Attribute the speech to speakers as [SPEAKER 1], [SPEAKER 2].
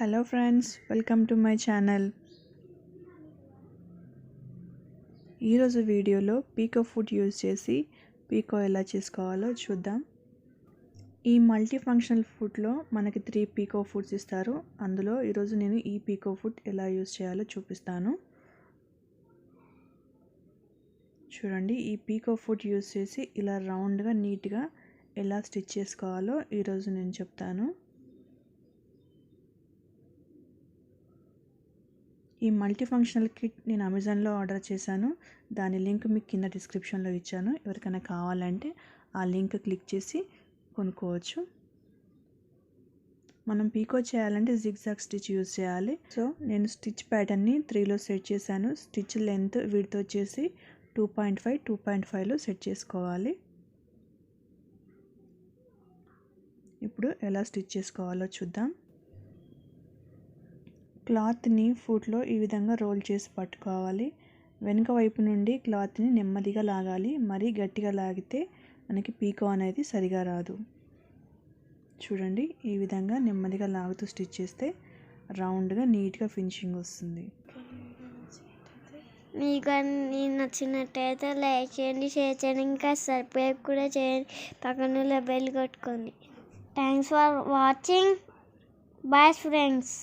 [SPEAKER 1] Hello friends, welcome to my channel. ఈరోజు వీడియోలో పీకో foot use చేసి పీకో ఎలా చేసుకోవాలో చూద్దాం. ఈ మల్టీ ఫంక్షనల్ ఫుట్లో మనకి 3 పీకో ఫుట్స్ ఇస్తారు. అందులో ఈరోజు నేను ఈ పీకో ఫుట్ ఎలా యూజ్ చేయాలో చూపిస్తాను. చూడండి, ఈ పీకో ఫుట్ యూజ్ చేసి ఇలా రౌండ్గా నీట్గా ఎలా స్టిచ్ చేసుకోవాలో ఈరోజు నేను చెప్తాను. ఈ మల్టీ ఫంక్షనల్ కిట్ నేను అమెజాన్లో ఆర్డర్ చేశాను. దాని లింక్ మీకు కింద డిస్క్రిప్షన్లో ఇచ్చాను. ఎవరికైనా కావాలంటే ఆ లింక్ క్లిక్ చేసి కొనుక్కోవచ్చు. మనం పీకో చేయాలంటే జిగ్జాగ్ స్టిచ్ యూజ్ చేయాలి. సో నేను స్టిచ్ ప్యాటర్న్ని 3లో సెట్ చేశాను. స్టిచ్ లెంత్ విడ్త్ వచ్చేసి 2.5లో సెట్ చేసుకోవాలి. ఇప్పుడు ఎలా స్టిచ్ చేసుకోవాలో చూద్దాం. క్లాత్ని ఫుట్లో ఈ విధంగా రోల్ చేసి పట్టుకోవాలి. వెనుక వైపు నుండి క్లాత్ని నెమ్మదిగా లాగాలి. మరీ గట్టిగా లాగితే మనకి పీకో అనేది సరిగా రాదు. చూడండి, ఈ విధంగా నెమ్మదిగా లాగుతూ స్టిచ్ చేస్తే రౌండ్గా నీట్గా ఫినిషింగ్ వస్తుంది.
[SPEAKER 2] మీకు నచ్చినట్టయితే లైక్ చేయండి, షేర్ చేయండి, ఇంకా సబ్స్క్రైబ్ కూడా చేయండి. పక్కన బెల్ కొట్టుకోండి. Thanks for watching. Bye friends.